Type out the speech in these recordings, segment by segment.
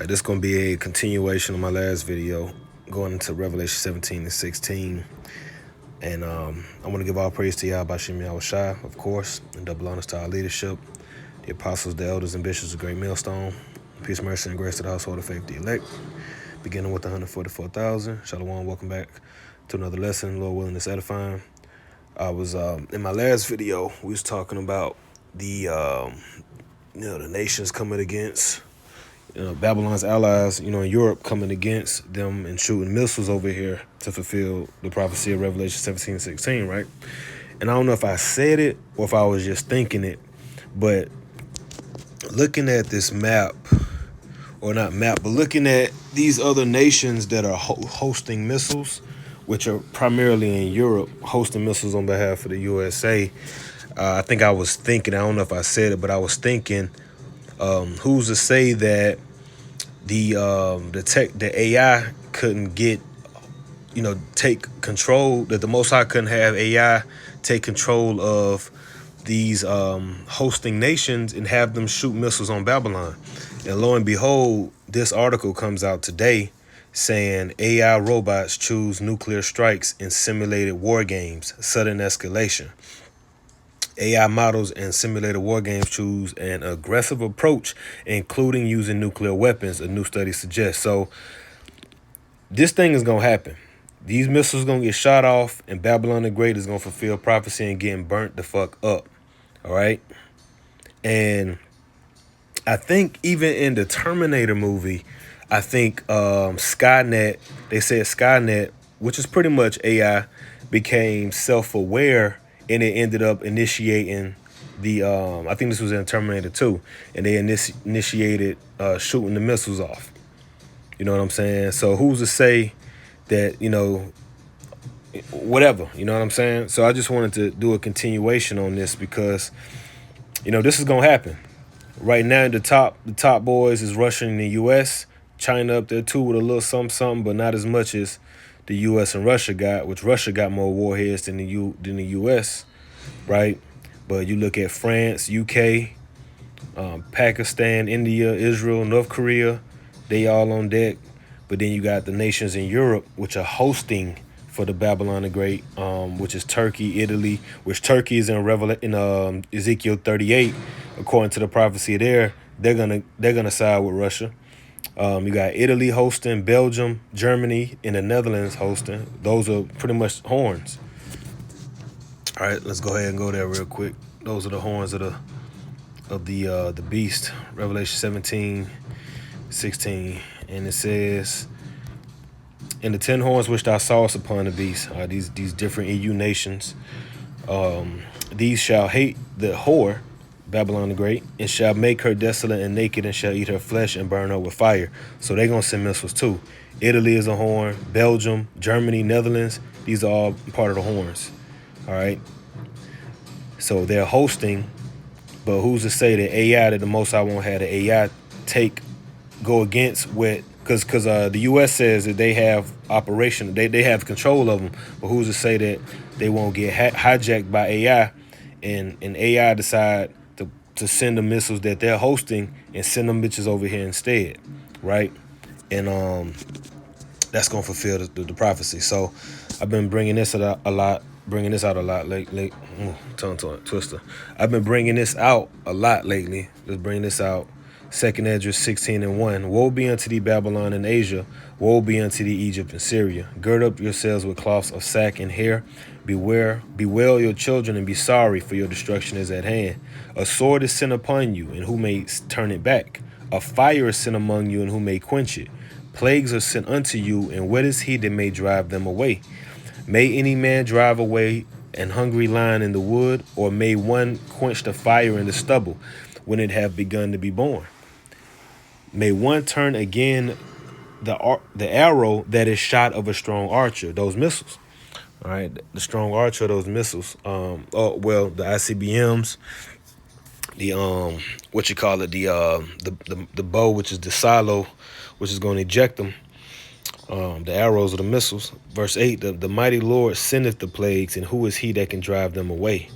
All right, this is going to be a continuation of my last video, going into Revelation 17 and 16. And I want to give all praise to Yahweh Shem Yahweh Shai, of course, and double honors to our leadership, the apostles, the elders, and bishops of Great Millstone. Peace, mercy, and grace to the household of faith, the elect. Beginning with 144,000. Shalom, welcome back to another lesson. Lord willing, it's edifying. I was in my last video, we was talking about the the nations coming against Babylon's allies, in Europe, coming against them and shooting missiles over here to fulfill the prophecy of Revelation 17:16, right? And I don't know if I said it or if I was just thinking it, but looking at this map, or not map, but looking at these other nations that are hosting missiles, which are primarily in Europe, hosting missiles on behalf of the USA, I think I was thinking, I don't know if I said it, but I was thinking, who's to say that the AI couldn't get, take control, that the Most High couldn't have AI take control of these hosting nations and have them shoot missiles on Babylon. And lo and behold, this article comes out today saying AI robots choose nuclear strikes in simulated war games, sudden escalation. AI models and simulated war games choose an aggressive approach, including using nuclear weapons, a new study suggests. So this thing is going to happen. These missiles going to get shot off, and Babylon the Great is going to fulfill prophecy and getting burnt the fuck up. All right? And I think even in the Terminator movie, I think Skynet, they said Skynet, which is pretty much AI, became self-aware, and it ended up initiating the, I think this was in Terminator 2, and they initiated shooting the missiles off. You know what I'm saying? So who's to say that, whatever, you know what I'm saying? So I just wanted to do a continuation on this because, this is going to happen. Right now, the top boys is Russia and the U.S. China up there too with a little something, but not as much as the U.S. and Russia got, which Russia got more warheads than the U.S., right? But you look at France, UK, Pakistan, India, Israel, North Korea, they all on deck. But then you got the nations in Europe, which are hosting for the Babylon the Great, which is Turkey, Italy, which Turkey is in Ezekiel 38, according to the prophecy there. They're gonna side with Russia. You got Italy hosting, Belgium, Germany, and the Netherlands hosting. Those are pretty much horns. All right, let's go ahead and go there real quick. Those are the horns of the beast. Revelation 17:16, and it says, "And the 10 horns which thou sawest upon the beast," these different EU nations, these shall hate the whore, Babylon the Great, and shall make her desolate and naked, and shall eat her flesh and burn her with fire. So they're going to send missiles too. Italy is a horn, Belgium, Germany, Netherlands, these are all part of the horns. All right. So they're hosting, but who's to say that AI, that the Most High won't have the AI go against what, because the U.S. says that they have operation, they have control of them, but who's to say that they won't get hijacked by AI, and AI decide to send the missiles that they're hosting and send them bitches over here instead, right? And that's gonna fulfill the prophecy. So I've been bringing this out a lot lately. Tongue twister. I've been bringing this out a lot lately. Let's bring this out. 2nd Esdras 16:1. Woe be unto thee, Babylon and Asia. Woe be unto thee, Egypt and Syria. Gird up yourselves with cloths of sack and hair. Bewail your children and be sorry, for your destruction is at hand. A sword is sent upon you, and who may turn it back? A fire is sent among you, and who may quench it? Plagues are sent unto you, and what is he that may drive them away? May any man drive away an hungry lion in the wood, or may one quench the fire in the stubble when it have begun to be born? May one turn again the arrow that is shot of a strong archer, those missiles. All right, the strong archer, those missiles. The ICBMs, the the bow, which is the silo, which is going to eject them. The arrows of the missiles. Verse 8, the mighty Lord sendeth the plagues, and who is he that can drive them away?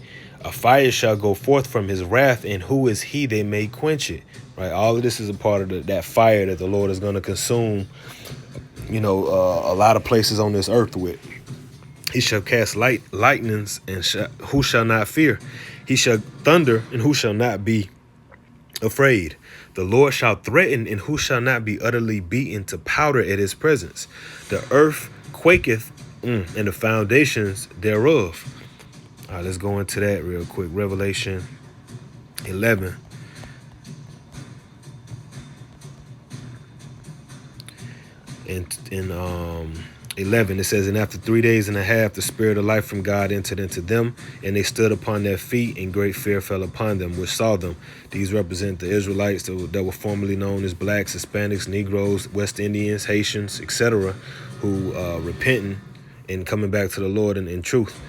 A fire shall go forth from his wrath, and who is he they may quench it? Right. All of this is a part of that fire that the Lord is going to consume, a lot of places on this earth with. He shall cast lightnings, and who shall not fear? He shall thunder, and who shall not be afraid? The Lord shall threaten, and who shall not be utterly beaten to powder at his presence? The earth quaketh, and the foundations thereof. All right, let's go into that real quick. Revelation 11. In 11, it says, and after 3 days and a half, the spirit of life from God entered into them, and they stood upon their feet, and great fear fell upon them, which saw them. These represent the Israelites that were formerly known as blacks, Hispanics, Negroes, West Indians, Haitians, etc., who repenting and coming back to the Lord in truth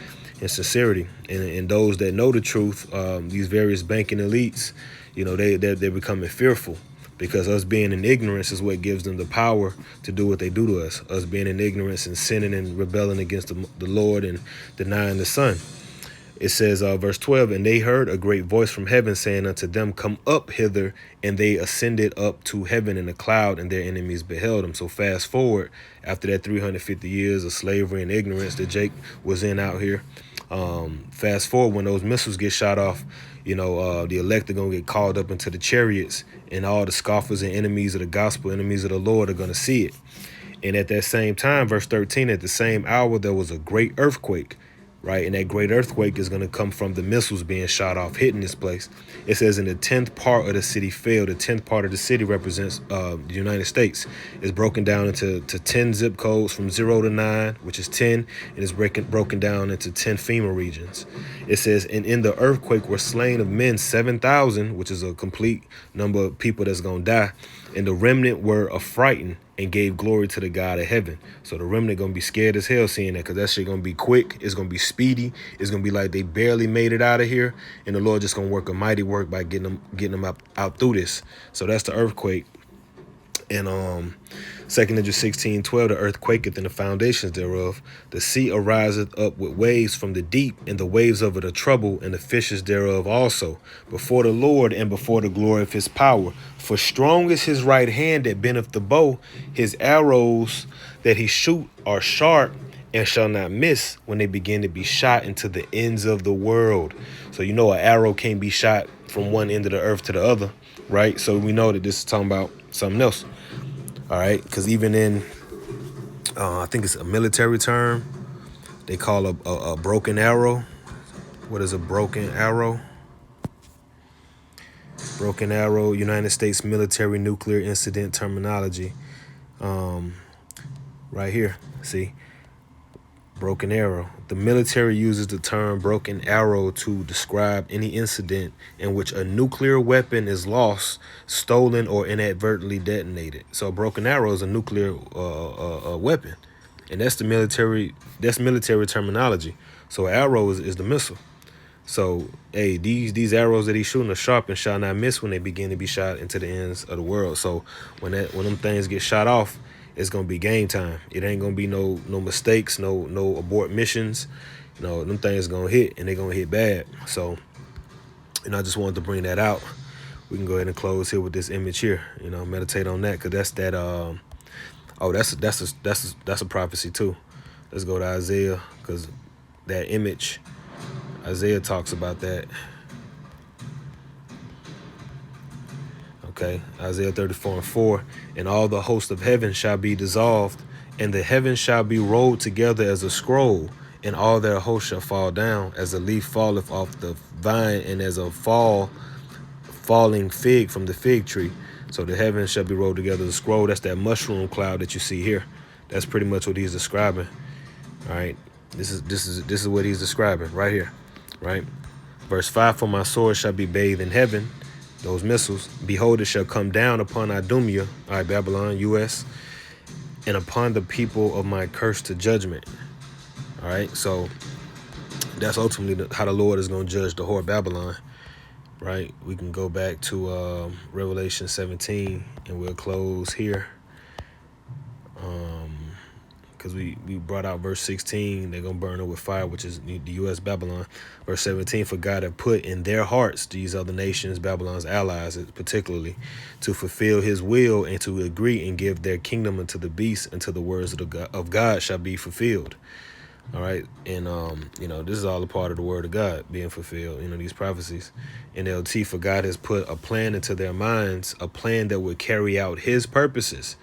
and sincerity. And those that know the truth, these various banking elites, they're becoming fearful. Because us being in ignorance is what gives them the power to do what they do to us. Us being in ignorance and sinning and rebelling against the Lord and denying the Son. It says, verse 12, and they heard a great voice from heaven saying unto them, come up hither. And they ascended up to heaven in a cloud, and their enemies beheld them. So fast forward, after that 350 years of slavery and ignorance that Jake was in out here. Fast forward, when those missiles get shot off, the elect are going to get called up into the chariots, and all the scoffers and enemies of the gospel, enemies of the Lord, are going to see it. And at that same time, verse 13, at the same hour, there was a great earthquake, right? And that great earthquake is going to come from the missiles being shot off, hitting this place. It says, in the 10th part of the city fell. The 10th part of the city represents the United States. It's broken down into 10 zip codes from 0 to 9, which is 10, and it's broken down into 10 FEMA regions. It says, and in the earthquake were slain of men 7,000, which is a complete number of people that's going to die. And the remnant were affrighted and gave glory to the God of heaven. So the remnant going to be scared as hell seeing that, because that shit going to be quick. It's going to be speedy. It's going to be like they barely made it out of here. And the Lord just going to work a mighty work by getting them out through this. So that's the earthquake. And 2 Esdras 16:12, the earth quaketh and the foundations thereof. The sea ariseth up with waves from the deep, and the waves of it are trouble, and the fishes thereof also, before the Lord and before the glory of his power. For strong is his right hand that bendeth the bow. His arrows that he shoot are sharp, and shall not miss when they begin to be shot into the ends of the world. So an arrow can't be shot from one end of the earth to the other, right? So we know that this is talking about something else. All right, because even in, I think it's a military term, they call a broken arrow. What is a broken arrow? Broken arrow, United States military nuclear incident terminology. Right here, see? Broken arrow. The military uses the term broken arrow to describe any incident in which a nuclear weapon is lost, stolen, or inadvertently detonated. So a broken arrow is a nuclear weapon. And that's military terminology. So arrow is the missile. So, hey, these arrows that he's shooting are sharp and shall not miss when they begin to be shot into the ends of the world. So when them things get shot off, it's gonna be game time. It ain't gonna be no mistakes, no abort missions. Them things gonna hit, and they're gonna hit bad. So, I just wanted to bring that out. We can go ahead and close here with this image here. Meditate on that, because that's that. That's a prophecy too. Let's go to Isaiah, because that image, Isaiah talks about that. Okay, Isaiah 34:4, and all the host of heaven shall be dissolved, and the heavens shall be rolled together as a scroll, and all their host shall fall down, as a leaf falleth off the vine, and as a falling fig from the fig tree. So the heavens shall be rolled together as a scroll. That's that mushroom cloud that you see here. That's pretty much what he's describing. All right, this is what he's describing right here, right? Verse 5, for my sword shall be bathed in heaven. Those missiles, behold, it shall come down upon Idumea, all right, Babylon, U.S., and upon the people of my curse to judgment. All right, so that's ultimately how the Lord is going to judge the whore Babylon, right? We can go back to Revelation 17, and we'll close here, because we brought out verse 16. They're gonna burn it with fire, which is the U.S. Babylon. Verse 17, for God had put in their hearts, these other nations, Babylon's allies particularly, to fulfill his will and to agree and give their kingdom unto the beast until the words of God shall be fulfilled. All right. And, this is all a part of the word of God being fulfilled, these prophecies. NLT, for God has put a plan into their minds, a plan that would carry out his purposes.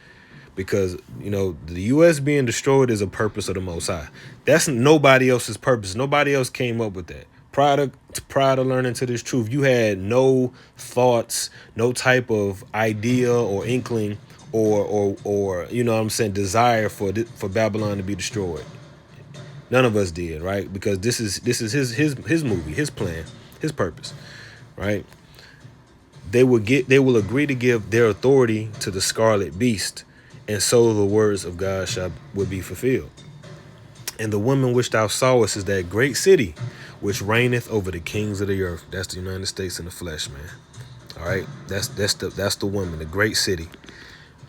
Because, the U.S. being destroyed is a purpose of the Most High. That's nobody else's purpose. Nobody else came up with that. Prior to learning to this truth, you had no thoughts, no type of idea or inkling or desire for Babylon to be destroyed. None of us did, right? Because this is his movie, his plan, his purpose, right? They will agree to give their authority to the scarlet beast, and so the words of God would be fulfilled. And the woman which thou sawest is that great city, which reigneth over the kings of the earth. That's the United States in the flesh, man. All right, that's the woman, the great city.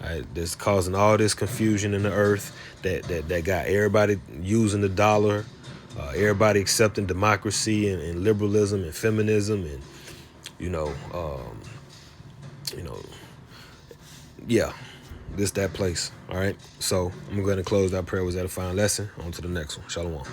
All right, that's causing all this confusion in the earth. That got everybody using the dollar, everybody accepting democracy and liberalism and feminism and yeah, that place. All right, so I'm going to close that prayer. Was that a fine lesson? On to the next one. Shalom.